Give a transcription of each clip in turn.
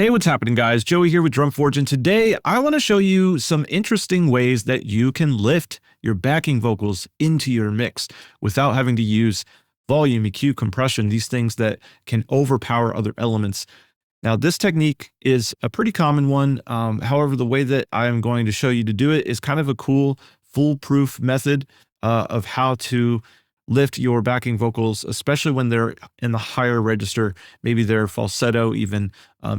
Hey, what's happening, guys? Joey here with Drumforge, and today I want to show you some interesting ways that you can lift your backing vocals into your mix without having to use volume, EQ, compression, these things that can overpower other elements. Now, this technique is a pretty common one. However, the way that I'm going to show you to do it is kind of a cool, foolproof method of how to lift your backing vocals, especially when they're in the higher register, maybe they're falsetto even.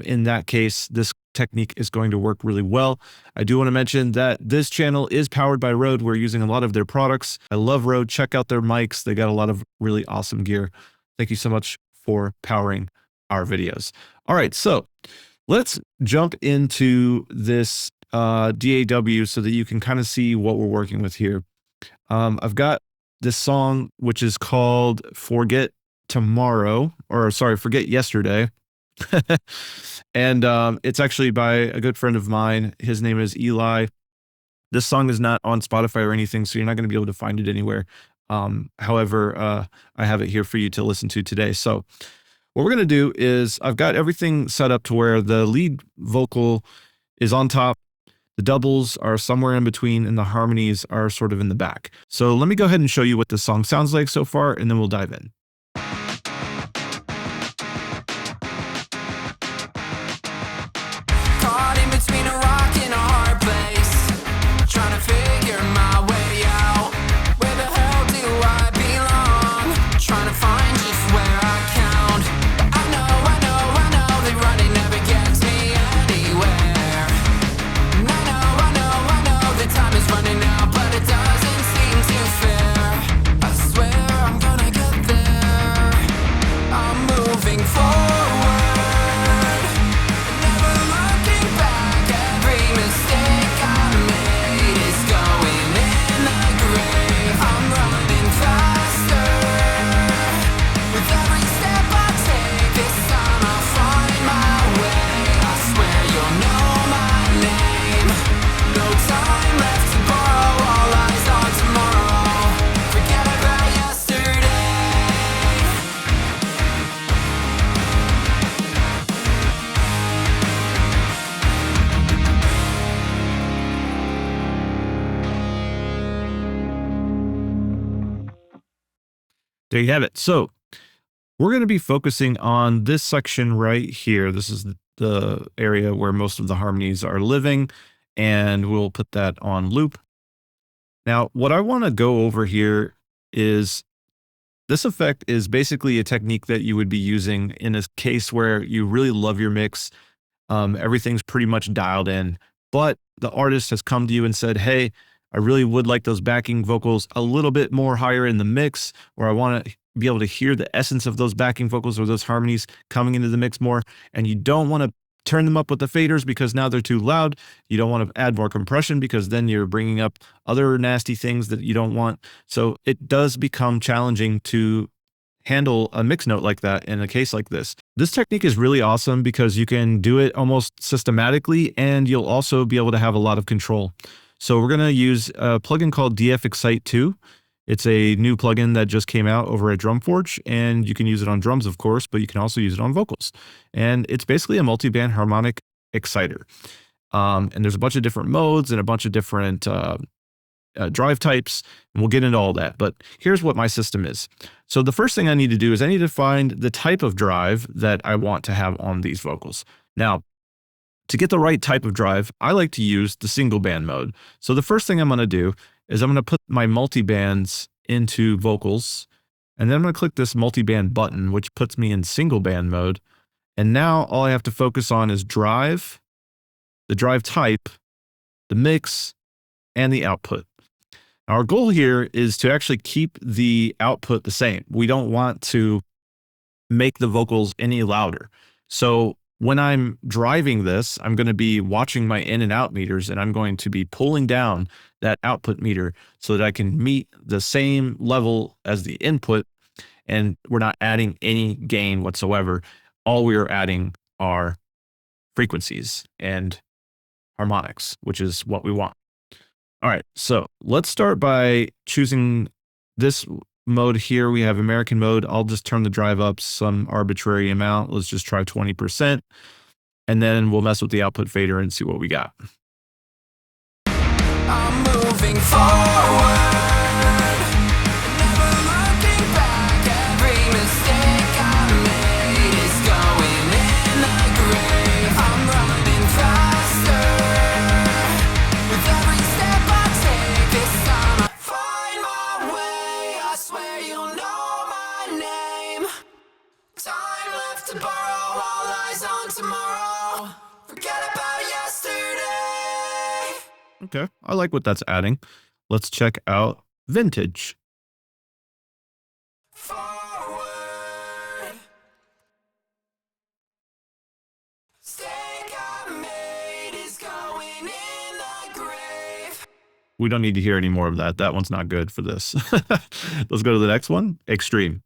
In that case, this technique is going to work really well. I do want to mention that this channel is powered by Rode. We're using a lot of their products. I love Rode. Check out their mics. They got a lot of really awesome gear. Thank you so much for powering our videos. All right, so let's jump into this DAW so that you can kind of see what we're working with here. I've got this song, which is called Forget Yesterday. And it's actually by a good friend of mine. His name is Eli. This song is not on Spotify or anything, so you're not going to be able to find it anywhere. However, I have it here for you to listen to today. So what we're going to do is I've got everything set up to where the lead vocal is on top. The doubles are somewhere in between, and the harmonies are sort of in the back. So let me go ahead and show you what this song sounds like so far, and then we'll dive in. Caught in between a rock and a hard place, trying to figure my way out. Where the hell do I belong? Trying to find just where I count. I know the running never gets me anywhere. I know the time is running out, but it doesn't seem too fair. I swear I'm gonna get there. I'm moving forward, never looking back. Every mistake I made is going in the grave. I'm running faster with every step I take. This time I'll find my way. I swear you'll know my name. No time left to borrow, all eyes on tomorrow. Forget about yesterday. There you have it. So we're going to be focusing on this section right here. This is the area where most of the harmonies are living, and we'll put that on loop. Now, what I want to go over here is this effect is basically a technique that you would be using in a case where you really love your mix. Everything's pretty much dialed in, but the artist has come to you and said, hey, I really would like those backing vocals a little bit more higher in the mix, or I want to be able to hear the essence of those backing vocals or those harmonies coming into the mix more. And you don't want to turn them up with the faders because now they're too loud. You don't want to add more compression because then you're bringing up other nasty things that you don't want. So it does become challenging to handle a mix note like that in a case like this. This technique is really awesome because you can do it almost systematically, and you'll also be able to have a lot of control. So we're going to use a plugin called DF-XCITE 2. It's a new plugin that just came out over at Drumforge, and you can use it on drums, of course, but you can also use it on vocals. And it's basically a multiband harmonic exciter. And there's a bunch of different modes and a bunch of different drive types, and we'll get into all that. But here's what my system is. So the first thing I need to do is I need to find the type of drive that I want to have on these vocals. Now, to get the right type of drive, I like to use the single band mode. So the first thing I'm going to do is I'm going to put my multibands into vocals, and then I'm going to click this multiband button, which puts me in single band mode. And now all I have to focus on is drive, the drive type, the mix, and the output. Our goal here is to actually keep the output the same. We don't want to make the vocals any louder. So when I'm driving this, I'm going to be watching my in and out meters, and I'm going to be pulling down that output meter so that I can meet the same level as the input, and we're not adding any gain whatsoever. All we are adding are frequencies and harmonics, which is what we want. All right, so let's start by choosing this mode here. We have American mode. I'll just turn the drive up some arbitrary amount. Let's just try 20%. and then we'll mess with the output fader and see what we got. I'm moving forward, never looking back. Every mistake I made is going in the grave. I'm running faster with every step I take. This time I find my way. I swear you'll know my name. Time left to borrow, all eyes on tomorrow. Forget about yesterday. Okay, I like what that's adding. Let's check out vintage. Forward. Mistake I made is going in the grave. We don't need to hear any more of that. That one's not good for this. Let's go to the next one, extreme.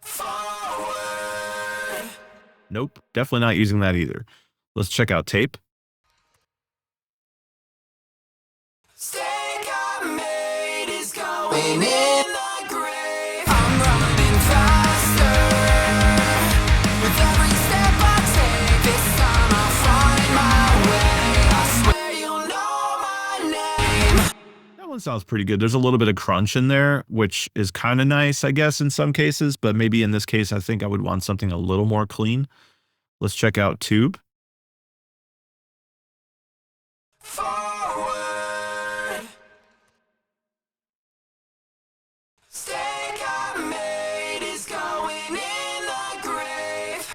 Forward. Nope, definitely not using that either. Let's check out tape. Mistake I made is going in the grave. I'm running faster with every step I take. This time I'll find my way. I swear you'll know my name. That one sounds pretty good. There's a little bit of crunch in there, which is kind of nice, I guess, in some cases. But maybe in this case, I think I would want something a little more clean. Let's check out tube. Forward. Mistake I made is going in the grave.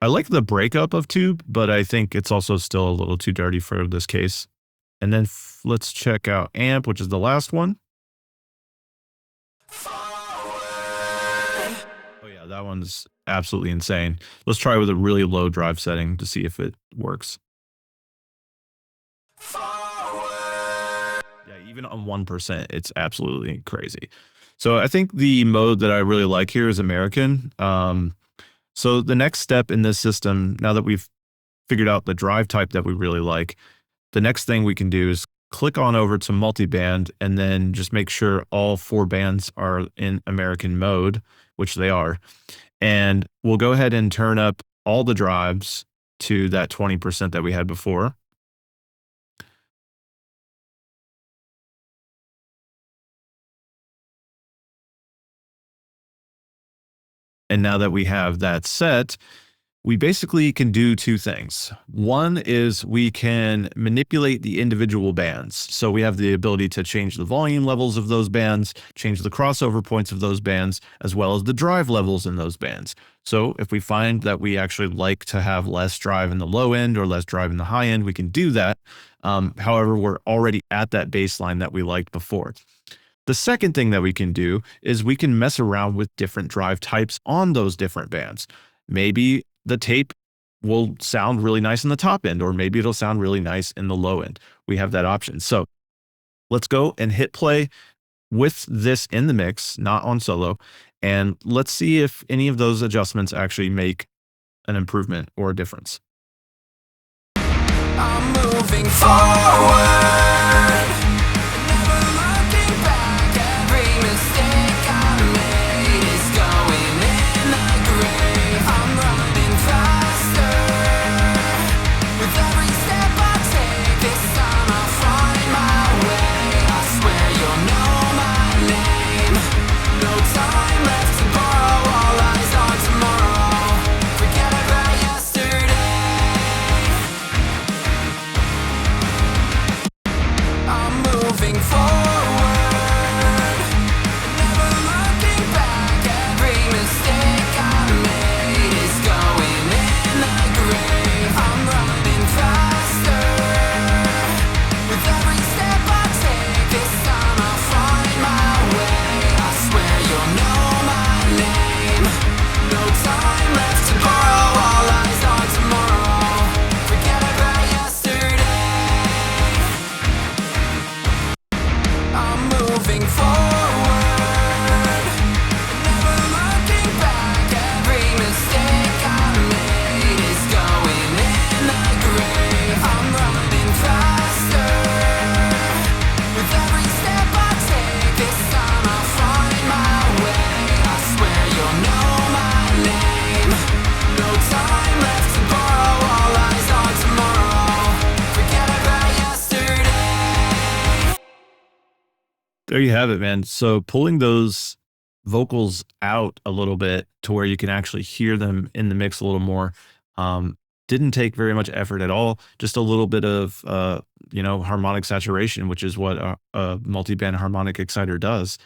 I like the breakup of tube, but I think it's also still a little too dirty for this case. And then let's check out amp, which is the last one. Forward. Oh yeah, that one's absolutely insane. Let's try with a really low drive setting to see if it works. Forward. Yeah, even on 1%, it's absolutely crazy. So I think the mode that I really like here is American. So the next step in this system, now that we've figured out the drive type that we really like, the next thing we can do is click on over to multiband and then just make sure all 4 bands are in American mode, which they are. And we'll go ahead and turn up all the drives to that 20% that we had before. And now that we have that set, we basically can do 2 things. One is we can manipulate the individual bands. So we have the ability to change the volume levels of those bands, change the crossover points of those bands, as well as the drive levels in those bands. So if we find that we actually like to have less drive in the low end or less drive in the high end, we can do that. However, we're already at that baseline that we liked before. The second thing that we can do is we can mess around with different drive types on those different bands. Maybe the tape will sound really nice in the top end, or maybe it'll sound really nice in the low end. We have that option. So let's go and hit play with this in the mix, not on solo. And let's see if any of those adjustments actually make an improvement or a difference. I'm moving forward, never looking back. Every mistake I made is going in the grave. I'm running faster with every step I take. This time I'll find my way. I swear you'll know my name. No time left to borrow, all eyes on tomorrow. Forget about yesterday. I'm There you have it, man. So pulling those vocals out a little bit to where you can actually hear them in the mix a little more. Didn't take very much effort at all. Just a little bit of, harmonic saturation, which is what a multi-band harmonic exciter does.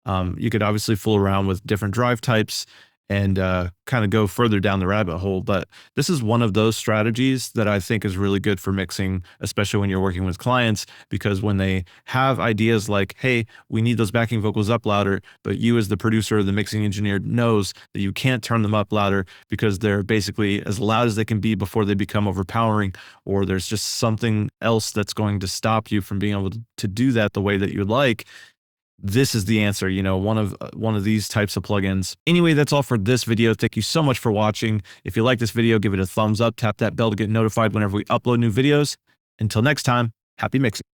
You could obviously fool around with different drive types and kind of go further down the rabbit hole. But this is one of those strategies that I think is really good for mixing, especially when you're working with clients, because when they have ideas like, hey, we need those backing vocals up louder, but you as the producer or the mixing engineer knows that you can't turn them up louder because they're basically as loud as they can be before they become overpowering, or there's just something else that's going to stop you from being able to do that the way that you'd like. This is the answer, one of these types of plugins. Anyway, that's all for this video. Thank you so much for watching. If you like this video, give it a thumbs up, tap that bell to get notified whenever we upload new videos. Until next time, happy mixing.